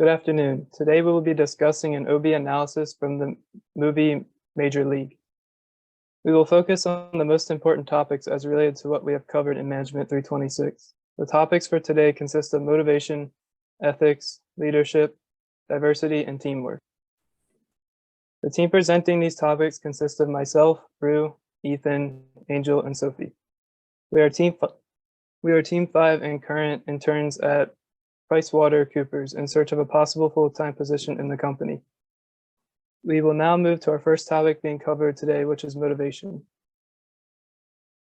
Good afternoon. Today we will be discussing an OB analysis from the movie Major League. We will focus on the most important topics as related to what we have covered in Management 326. The topics for today consist of motivation, ethics, leadership, diversity, and teamwork. The team presenting these topics consists of myself, Rue, Ethan, Angel, and Sophie. We are Team 5 and current interns at PricewaterhouseCoopers in search of a possible full-time position in the company. We will now move to our first topic being covered today, which is motivation.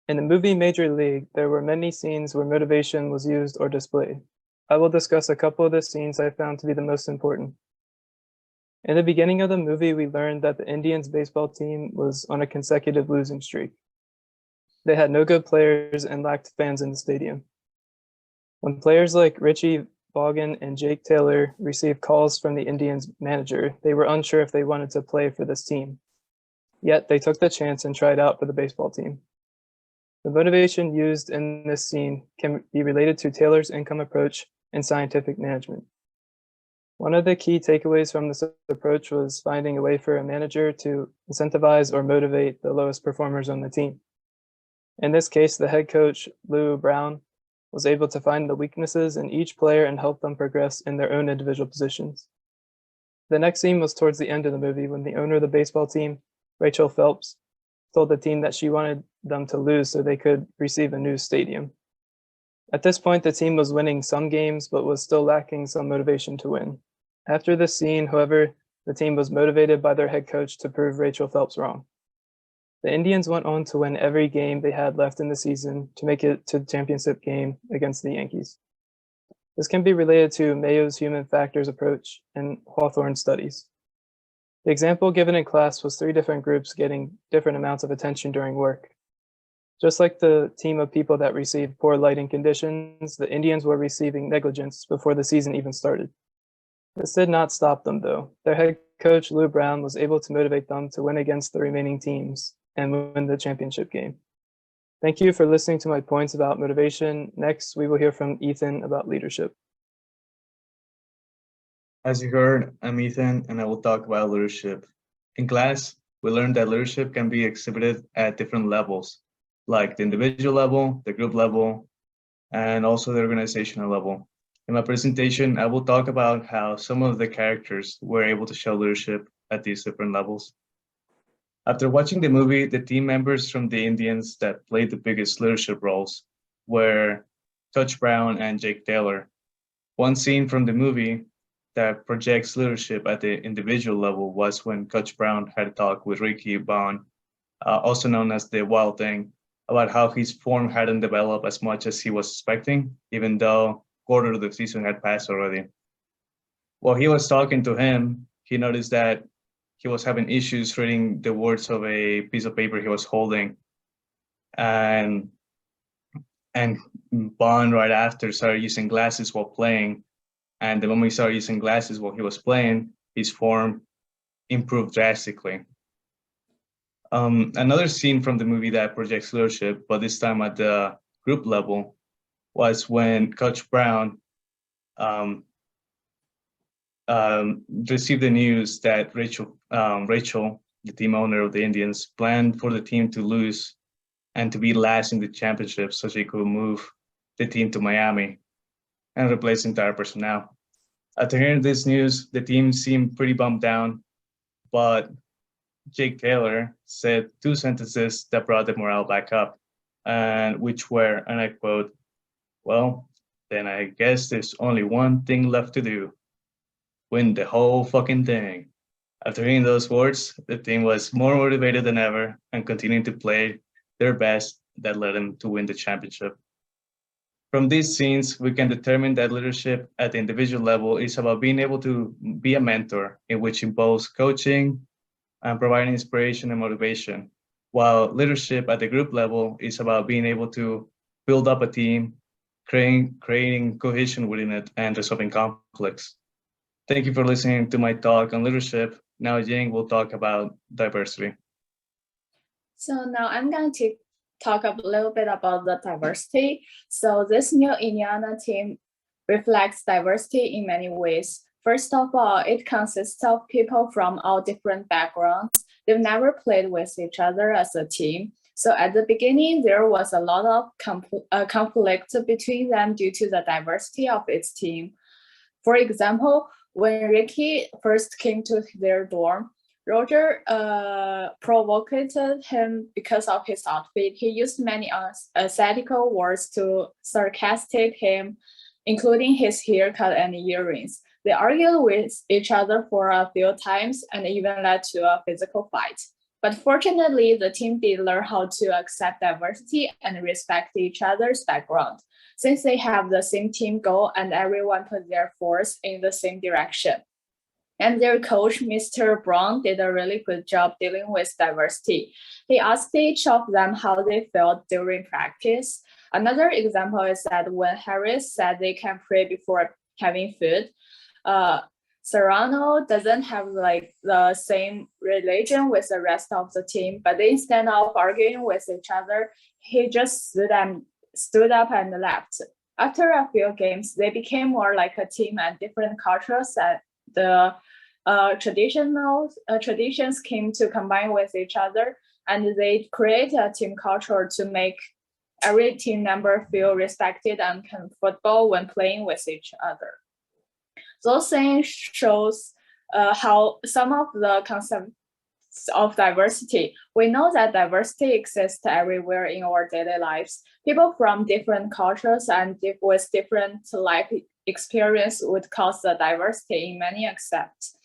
In the movie Major League, there were many scenes where motivation was used or displayed. I will discuss a couple of the scenes I found to be the most important. In the beginning of the movie, we learned that the Indians baseball team was on a consecutive losing streak. They had no good players and lacked fans in the stadium. When players like Richie Vaughan and Jake Taylor received calls from the Indians manager, they were unsure if they wanted to play for this team. Yet they took the chance and tried out for the baseball team. The motivation used in this scene can be related to Taylor's income approach and scientific management. One of the key takeaways from this approach was finding a way for a manager to incentivize or motivate the lowest performers on the team. In this case, the head coach, Lou Brown, was able to find the weaknesses in each player and help them progress in their own individual positions. The next scene was towards the end of the movie when the owner of the baseball team, Rachel Phelps, told the team that she wanted them to lose so they could receive a new stadium. At this point, the team was winning some games, but was still lacking some motivation to win. After this scene, however, the team was motivated by their head coach to prove Rachel Phelps wrong. The Indians went on to win every game they had left in the season to make it to the championship game against the Yankees. This can be related to Mayo's human factors approach and Hawthorne studies. The example given in class was 3 different groups getting different amounts of attention during work. Just like the team of people that received poor lighting conditions, the Indians were receiving negligence before the season even started. This did not stop them, though. Their head coach, Lou Brown, was able to motivate them to win against the remaining teams and win the championship game. Thank you for listening to my points about motivation. Next, we will hear from Ethan about leadership. As you heard, I'm Ethan, and I will talk about leadership. In class, we learned that leadership can be exhibited at different levels, like the individual level, the group level, and also the organizational level. In my presentation, I will talk about how some of the characters were able to show leadership at these different levels. After watching the movie, the team members from the Indians that played the biggest leadership roles were Coach Brown and Jake Taylor. One scene from the movie that projects leadership at the individual level was when Coach Brown had a talk with Ricky Vaughan, also known as the Wild Thing, about how his form hadn't developed as much as he was expecting, even though a quarter of the season had passed already. While he was talking to him, he noticed that he was having issues reading the words of a piece of paper he was holding. And Bond right after started using glasses while playing. And the moment he started using glasses while he was playing, his form improved drastically. Another scene from the movie that projects leadership, but this time at the group level, was when Coach Brown received the news that Rachel, the team owner of the Indians, planned for the team to lose and to be last in the championship so she could move the team to Miami and replace the entire personnel. After hearing this news, the team seemed pretty bummed down, but Jake Taylor said 2 sentences that brought the morale back up, and which were, and I quote, "Well, then I guess there's only one thing left to do. Win the whole fucking thing." After hearing those words, the team was more motivated than ever and continuing to play their best that led them to win the championship. From these scenes, we can determine that leadership at the individual level is about being able to be a mentor, in which involves coaching and providing inspiration and motivation, while leadership at the group level is about being able to build up a team, creating cohesion within it, and resolving conflicts. Thank you for listening to my talk on leadership. Now Yang will talk about diversity. So now I'm going to talk a little bit about the diversity. So this new Indiana team reflects diversity in many ways. First of all, it consists of people from all different backgrounds. They've never played with each other as a team. So at the beginning, there was a lot of conflict between them due to the diversity of its team. For example, when Ricky first came to their dorm, Roger provoked him because of his outfit. He used many unethical words to sarcastic him, including his haircut and earrings. They argued with each other for a few times and even led to a physical fight. But fortunately, the team did learn how to accept diversity and respect each other's background, since they have the same team goal and everyone put their force in the same direction. And their coach, Mr. Brown, did a really good job dealing with diversity. He asked each of them how they felt during practice. Another example is that when Harris said they can pray before having food, Serrano doesn't have like the same religion with the rest of the team, but instead of arguing with each other, he just stood up and left. After a few games, they became more like a team, and different cultures and the traditions came to combine with each other, and they create a team culture to make every team member feel respected and comfortable when playing with each other. Those things shows how some of the concepts of diversity. We know that diversity exists everywhere in our daily lives. People from different cultures and with different life experience would cause the diversity in many aspects.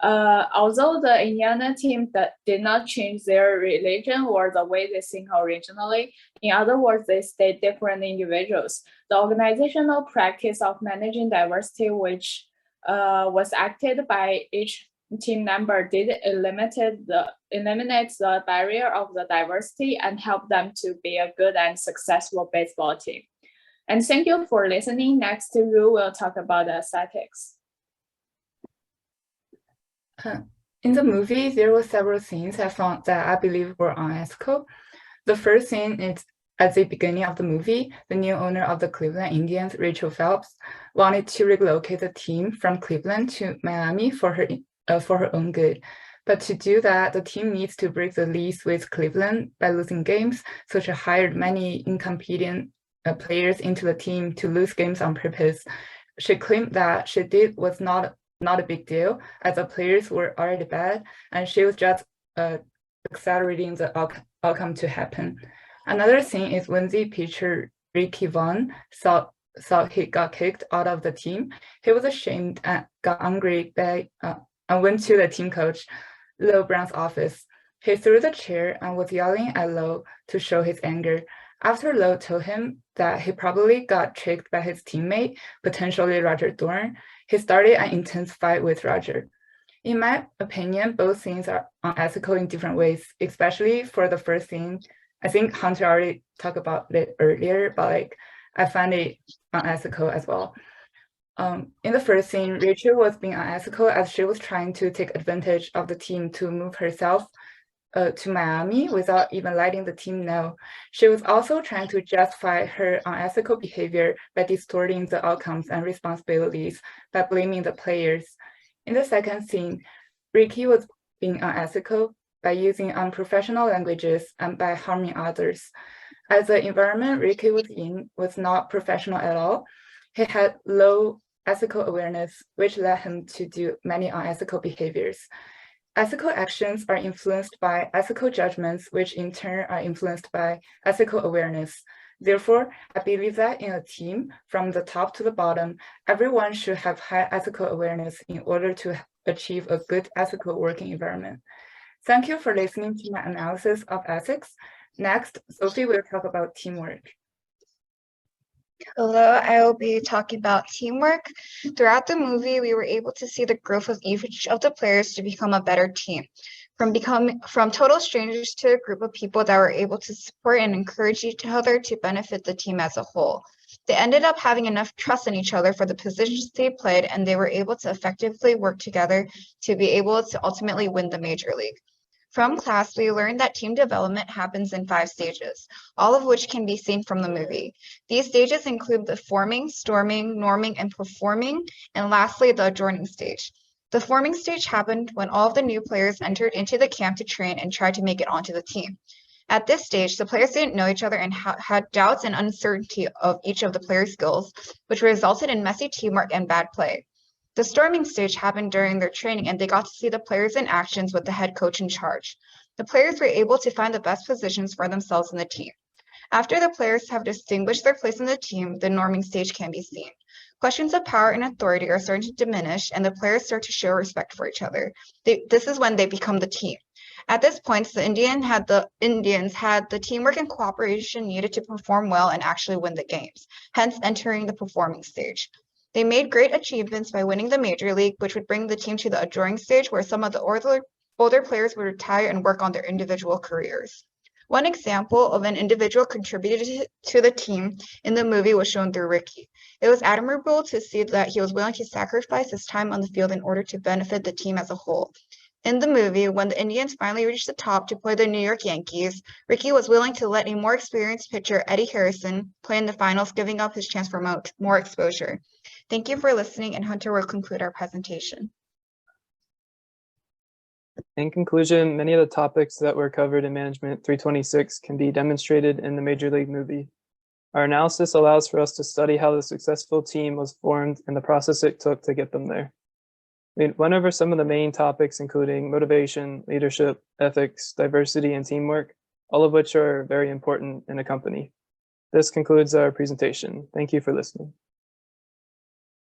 Although the Indiana team did not change their religion or the way they think originally, in other words, they stayed different individuals. The organizational practice of managing diversity, which was acted by each team member, did eliminate the barrier of the diversity and help them to be a good and successful baseball team. And thank you for listening. Next, Ru will talk about aesthetics. In the movie, there were several scenes I found that I believe were unethical. The first scene is at the beginning of the movie. The new owner of the Cleveland Indians, Rachel Phelps, wanted to relocate the team from Cleveland to Miami for her own good. But to do that, the team needs to break the lease with Cleveland by losing games, so she hired many incompetent players into the team to lose games on purpose. She claimed that she did was not a big deal, as the players were already bad, and she was just accelerating the outcome to happen. Another thing is when the pitcher Ricky Vaughn saw he got kicked out of the team, he was ashamed and got angry and went to the team coach, Lo Brown's office. He threw the chair and was yelling at Lo to show his anger. After Lo told him that he probably got tricked by his teammate, potentially Roger Dorn, he started an intense fight with Roger. In my opinion, both scenes are unethical in different ways, especially for the first scene. I think Hunter already talked about it earlier, but I find it unethical as well. In the first scene, Rachel was being unethical as she was trying to take advantage of the team to move herself to Miami without even letting the team know. She was also trying to justify her unethical behavior by distorting the outcomes and responsibilities by blaming the players. In the second scene, Ricky was being unethical by using unprofessional languages and by harming others. As the environment Ricky was in was not professional at all, he had low ethical awareness, which led him to do many unethical behaviors. Ethical actions are influenced by ethical judgments, which in turn are influenced by ethical awareness. Therefore, I believe that in a team, from the top to the bottom, everyone should have high ethical awareness in order to achieve a good ethical working environment. Thank you for listening to my analysis of ethics. Next, Sophie will talk about teamwork. Hello, I will be talking about teamwork. Throughout the movie, we were able to see the growth of each of the players to become a better team. From total strangers to a group of people that were able to support and encourage each other to benefit the team as a whole. They ended up having enough trust in each other for the positions they played, and they were able to effectively work together to be able to ultimately win the major league. From class, we learned that team development happens in 5 stages, all of which can be seen from the movie. These stages include the forming, storming, norming, and performing, and lastly, the adjoining stage. The forming stage happened when all of the new players entered into the camp to train and tried to make it onto the team. At this stage, the players didn't know each other and had doubts and uncertainty of each of the players' skills, which resulted in messy teamwork and bad play. The storming stage happened during their training, and they got to see the players in actions with the head coach in charge. The players were able to find the best positions for themselves in the team. After the players have distinguished their place in the team, the norming stage can be seen. Questions of power and authority are starting to diminish, and the players start to show respect for each other. This is when they become the team. At this point, the Indians had the teamwork and cooperation needed to perform well and actually win the games, hence entering the performing stage. They made great achievements by winning the Major League, which would bring the team to the adjoining stage where some of the older players would retire and work on their individual careers. One example of an individual contributed to the team in the movie was shown through Ricky. It was admirable to see that he was willing to sacrifice his time on the field in order to benefit the team as a whole. In the movie, when the Indians finally reached the top to play the New York Yankees, Ricky was willing to let a more experienced pitcher, Eddie Harrison, play in the finals, giving up his chance for more exposure. Thank you for listening, and Hunter will conclude our presentation. In conclusion, many of the topics that were covered in Management 326 can be demonstrated in the Major League movie. Our analysis allows for us to study how the successful team was formed and the process it took to get them there. We went over some of the main topics, including motivation, leadership, ethics, diversity, and teamwork, all of which are very important in a company. This concludes our presentation. Thank you for listening.